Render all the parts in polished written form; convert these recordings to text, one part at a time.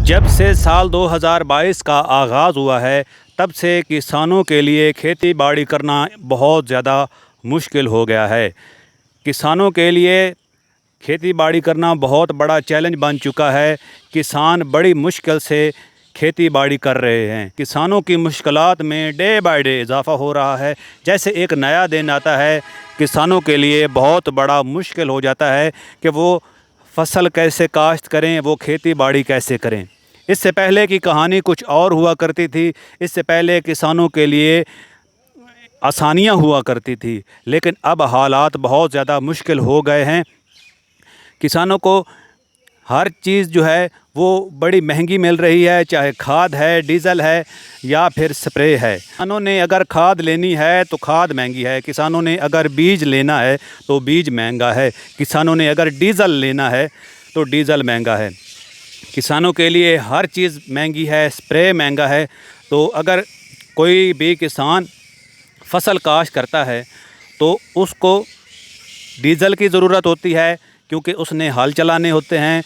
جب سے سال 2022 کا آغاز ہوا ہے تب سے کسانوں کے لیے کھیتی باڑی کرنا بہت زیادہ مشکل ہو گیا ہے۔ کسانوں کے لیے کھیتی باڑی کرنا بہت بڑا چیلنج بن چکا ہے۔ کسان بڑی مشکل سے کھیتی باڑی کر رہے ہیں۔ کسانوں کی مشکلات میں ڈے بائی ڈے اضافہ ہو رہا ہے۔ جیسے ایک نیا دن آتا ہے کسانوں کے لیے بہت بڑا مشکل ہو جاتا ہے کہ وہ فصل کیسے کاشت کریں، وہ کھیتی باڑی کیسے کریں۔ اس سے پہلے کی کہانی کچھ اور ہوا کرتی تھی۔ اس سے پہلے کسانوں کے لیے آسانیاں ہوا کرتی تھی، لیکن اب حالات بہت زیادہ مشکل ہو گئے ہیں۔ کسانوں کو ہر چیز جو ہے وہ بڑی مہنگی مل رہی ہے، چاہے کھاد ہے، ڈیزل ہے یا پھر سپرے ہے۔ کسانوں نے اگر کھاد لینی ہے تو کھاد مہنگی ہے، کسانوں نے اگر بیج لینا ہے تو بیج مہنگا ہے، کسانوں نے اگر ڈیزل لینا ہے تو ڈیزل مہنگا ہے۔ کسانوں کے لیے ہر چیز مہنگی ہے، سپرے مہنگا ہے۔ تو اگر کوئی بھی کسان فصل کاشت کرتا ہے تو اس کو ڈیزل کی ضرورت ہوتی ہے، کیونکہ اس نے ہل چلانے ہوتے ہیں،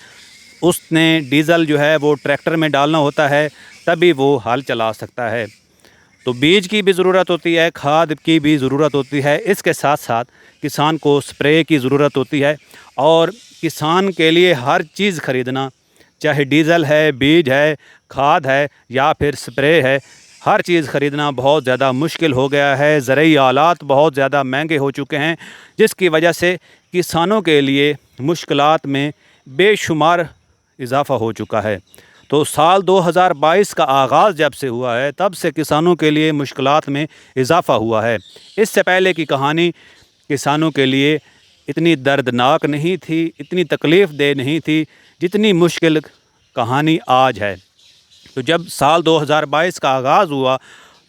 اس نے ڈیزل جو ہے وہ ٹریکٹر میں ڈالنا ہوتا ہے، تبھی وہ ہل چلا سکتا ہے۔ تو بیج کی بھی ضرورت ہوتی ہے، کھاد کی بھی ضرورت ہوتی ہے، اس کے ساتھ ساتھ کسان کو سپرے کی ضرورت ہوتی ہے۔ اور کسان کے لیے ہر چیز خریدنا، چاہے ڈیزل ہے، بیج ہے، کھاد ہے یا پھر سپرے ہے، ہر چیز خریدنا بہت زیادہ مشکل ہو گیا ہے۔ زرعی آلات بہت زیادہ مہنگے ہو چکے ہیں، جس کی وجہ سے کسانوں کے لیے مشکلات میں بے شمار اضافہ ہو چکا ہے۔ تو سال 2022 کا آغاز جب سے ہوا ہے تب سے کسانوں کے لیے مشکلات میں اضافہ ہوا ہے۔ اس سے پہلے کی کہانی کسانوں کے لیے اتنی دردناک نہیں تھی، اتنی تکلیف دہ نہیں تھی جتنی مشکل کہانی آج ہے۔ تو جب سال 2022 کا آغاز ہوا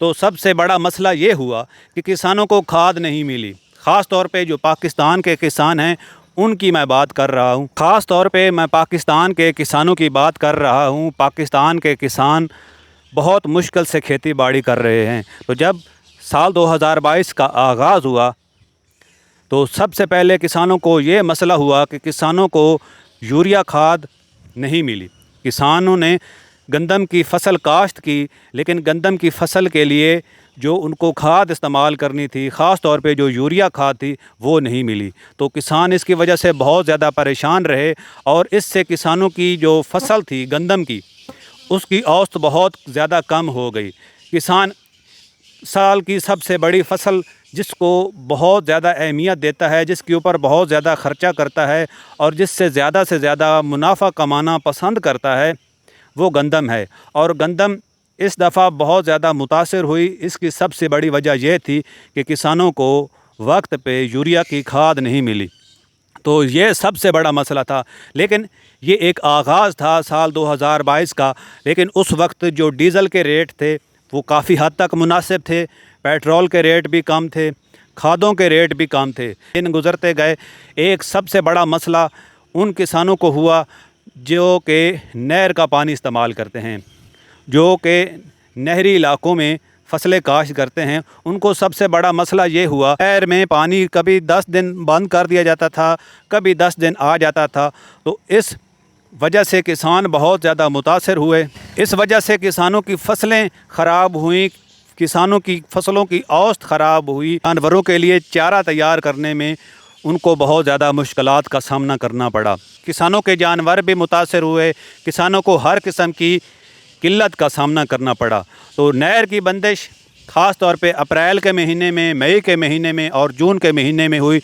تو سب سے بڑا مسئلہ یہ ہوا کہ کسانوں کو کھاد نہیں ملی۔ خاص طور پہ جو پاکستان کے کسان ہیں ان کی میں بات کر رہا ہوں، خاص طور پہ میں پاکستان کے کسانوں کی بات کر رہا ہوں۔ پاکستان کے کسان بہت مشکل سے کھیتی باڑی کر رہے ہیں۔ تو جب سال 2022 کا آغاز ہوا تو سب سے پہلے کسانوں کو یہ مسئلہ ہوا کہ کسانوں کو یوریا کھاد نہیں ملی۔ کسانوں نے گندم کی فصل کاشت کی، لیکن گندم کی فصل کے لیے جو ان کو کھاد استعمال کرنی تھی، خاص طور پہ جو یوریا کھاد تھی، وہ نہیں ملی۔ تو کسان اس کی وجہ سے بہت زیادہ پریشان رہے، اور اس سے کسانوں کی جو فصل تھی گندم کی، اس کی اوسط بہت زیادہ کم ہو گئی۔ کسان سال کی سب سے بڑی فصل جس کو بہت زیادہ اہمیت دیتا ہے، جس کے اوپر بہت زیادہ خرچہ کرتا ہے اور جس سے زیادہ منافع کمانا پسند کرتا ہے، وہ گندم ہے۔ اور گندم اس دفعہ بہت زیادہ متاثر ہوئی۔ اس کی سب سے بڑی وجہ یہ تھی کہ کسانوں کو وقت پہ یوریا کی کھاد نہیں ملی۔ تو یہ سب سے بڑا مسئلہ تھا، لیکن یہ ایک آغاز تھا سال 2022 کا۔ لیکن اس وقت جو ڈیزل کے ریٹ تھے وہ کافی حد تک مناسب تھے، پیٹرول کے ریٹ بھی کم تھے، کھادوں کے ریٹ بھی کم تھے۔ دن گزرتے گئے، ایک سب سے بڑا مسئلہ ان کسانوں کو ہوا جو کہ نہر کا پانی استعمال کرتے ہیں، جو کہ نہری علاقوں میں فصلیں کاشت کرتے ہیں۔ ان کو سب سے بڑا مسئلہ یہ ہوا، نہر میں پانی کبھی 10 دن بند کر دیا جاتا تھا، کبھی 10 دن آ جاتا تھا۔ تو اس وجہ سے کسان بہت زیادہ متاثر ہوئے۔ اس وجہ سے کسانوں کی فصلیں خراب ہوئیں، کسانوں کی فصلوں کی اوسط خراب ہوئی۔ جانوروں کے لیے چارہ تیار کرنے میں ان کو بہت زیادہ مشکلات کا سامنا کرنا پڑا۔ کسانوں کے جانور بھی متاثر ہوئے، کسانوں کو ہر قسم کی قلت کا سامنا کرنا پڑا۔ تو نہر کی بندش خاص طور پہ اپریل کے مہینے میں، مئی کے مہینے میں اور جون کے مہینے میں ہوئی،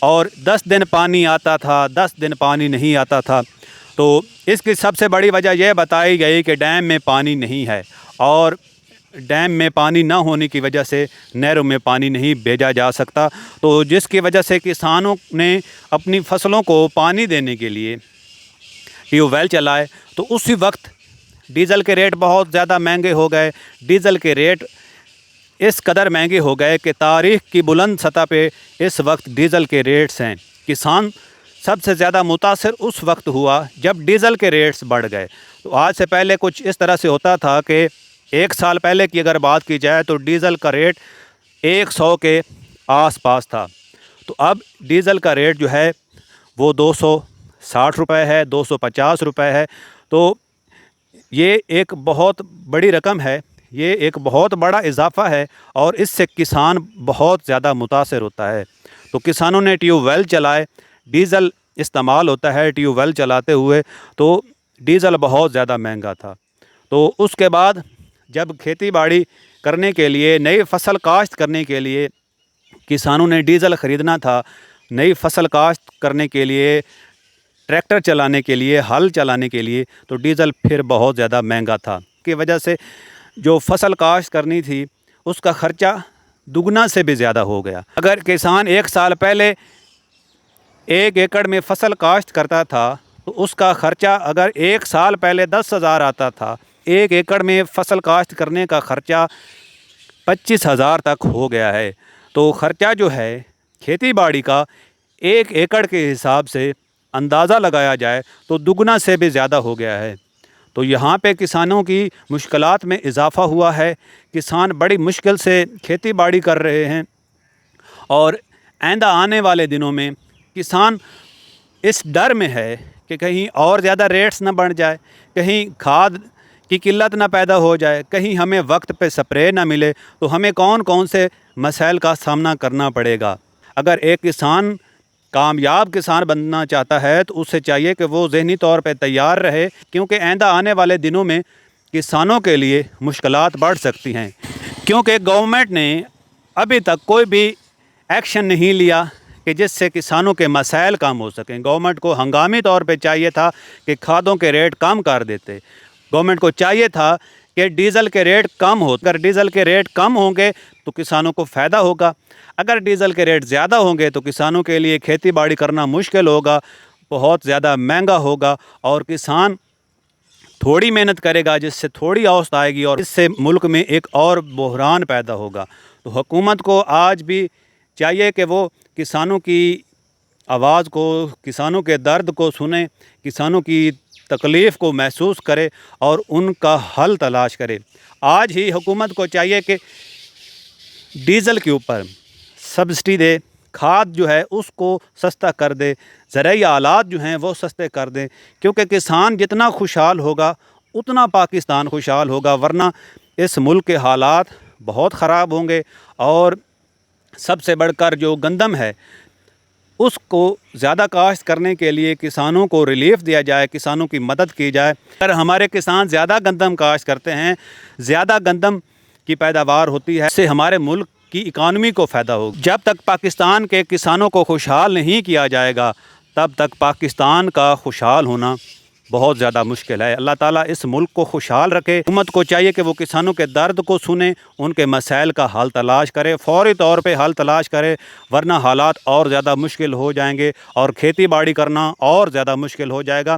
اور 10 دن پانی آتا تھا، 10 دن پانی نہیں آتا تھا۔ تو اس کی سب سے بڑی وجہ یہ بتائی گئی کہ ڈیم میں پانی نہیں ہے، اور ڈیم میں پانی نہ ہونے کی وجہ سے نہروں میں پانی نہیں بھیجا جا سکتا۔ تو جس کی وجہ سے کسانوں نے اپنی فصلوں کو پانی دینے کے لیے ٹیوب ویل چلائے۔ تو اسی وقت ڈیزل کے ریٹ بہت زیادہ مہنگے ہو گئے۔ ڈیزل کے ریٹ اس قدر مہنگے ہو گئے کہ تاریخ کی بلند سطح پہ اس وقت ڈیزل کے ریٹس ہیں۔ کسان سب سے زیادہ متاثر اس وقت ہوا جب ڈیزل کے ریٹس بڑھ گئے۔ تو آج سے پہلے کچھ اس طرح سے ہوتا تھا کہ 1 سال پہلے کی اگر بات کی جائے تو ڈیزل کا ریٹ 100 کے آس پاس تھا۔ تو اب ڈیزل کا ریٹ جو ہے وہ 260 روپے ہے، 250 روپے ہے۔ تو یہ ایک بہت بڑی رقم ہے، یہ ایک بہت بڑا اضافہ ہے اور اس سے کسان بہت زیادہ متاثر ہوتا ہے۔ تو کسانوں نے ٹیوب ویل چلائے، ڈیزل استعمال ہوتا ہے ٹیوب ویل چلاتے ہوئے، تو ڈیزل بہت زیادہ مہنگا تھا۔ تو اس کے بعد جب کھیتی باڑی کرنے کے لیے، نئی فصل کاشت کرنے کے لیے کسانوں نے ڈیزل خریدنا تھا، نئی فصل کاشت کرنے کے لیے، ٹریکٹر چلانے کے لیے، ہل چلانے کے لیے، تو ڈیزل پھر بہت زیادہ مہنگا تھا کی وجہ سے جو فصل کاشت کرنی تھی اس کا خرچہ دگنا سے بھی زیادہ ہو گیا۔ اگر کسان 1 سال پہلے 1 ایکڑ میں فصل کاشت کرتا تھا تو اس کا خرچہ اگر 1 سال پہلے 10,000 آتا تھا، 1 ایکڑ میں فصل کاشت کرنے کا خرچہ 25,000 تک ہو گیا ہے۔ تو خرچہ جو ہے کھیتی باڑی کا 1 ایکڑ کے حساب سے اندازہ لگایا جائے تو دگنا سے بھی زیادہ ہو گیا ہے۔ تو یہاں پہ کسانوں کی مشکلات میں اضافہ ہوا ہے، کسان بڑی مشکل سے کھیتی باڑی کر رہے ہیں، اور آئندہ آنے والے دنوں میں کسان اس ڈر میں ہے کہ کہیں اور زیادہ ریٹس نہ بڑھ جائے، کہیں کھاد کی قلت نہ پیدا ہو جائے، کہیں ہمیں وقت پہ سپرے نہ ملے، تو ہمیں کون کون سے مسائل کا سامنا کرنا پڑے گا۔ اگر ایک کسان کامیاب کسان بننا چاہتا ہے تو اسے چاہیے کہ وہ ذہنی طور پہ تیار رہے، کیونکہ آئندہ آنے والے دنوں میں کسانوں کے لیے مشکلات بڑھ سکتی ہیں، کیونکہ گورنمنٹ نے ابھی تک کوئی بھی ایکشن نہیں لیا کہ جس سے کسانوں کے مسائل کم ہو سکیں۔ گورنمنٹ کو ہنگامی طور پہ چاہیے تھا کہ کھادوں کے ریٹ کم کر دیتے، گورنمنٹ کو چاہیے تھا کہ ڈیزل کے ریٹ کم ہو، اگر ڈیزل کے ریٹ کم ہوں گے تو کسانوں کو فائدہ ہوگا، اگر ڈیزل کے ریٹ زیادہ ہوں گے تو کسانوں کے لیے کھیتی باڑی کرنا مشکل ہوگا، بہت زیادہ مہنگا ہوگا، اور کسان تھوڑی محنت کرے گا جس سے تھوڑی اوسط آئے گی، اور اس سے ملک میں ایک اور بحران پیدا ہوگا۔ تو حکومت کو آج بھی چاہیے کہ وہ کسانوں کی آواز کو، کسانوں کے درد کو سنیں، کسانوں کی تکلیف کو محسوس کرے اور ان کا حل تلاش کرے۔ آج ہی حکومت کو چاہیے کہ ڈیزل کے اوپر سبسڈی دے، کھاد جو ہے اس کو سستا کر دے، زرعی آلات جو ہیں وہ سستے کر دیں، کیونکہ کسان جتنا خوشحال ہوگا اتنا پاکستان خوشحال ہوگا، ورنہ اس ملک کے حالات بہت خراب ہوں گے۔ اور سب سے بڑھ کر جو گندم ہے اس کو زیادہ کاشت کرنے کے لیے کسانوں کو ریلیف دیا جائے، کسانوں کی مدد کی جائے۔ اگر ہمارے کسان زیادہ گندم کاشت کرتے ہیں، زیادہ گندم کی پیداوار ہوتی ہے، اس سے ہمارے ملک کی اکانومی کو فائدہ ہوگا۔ جب تک پاکستان کے کسانوں کو خوشحال نہیں کیا جائے گا تب تک پاکستان کا خوشحال ہونا بہت زیادہ مشکل ہے۔ اللہ تعالیٰ اس ملک کو خوشحال رکھے۔ حکومت کو چاہیے کہ وہ کسانوں کے درد کو سنیں، ان کے مسائل کا حل تلاش کرے، فوری طور پہ حل تلاش کرے، ورنہ حالات اور زیادہ مشکل ہو جائیں گے اور کھیتی باڑی کرنا اور زیادہ مشکل ہو جائے گا۔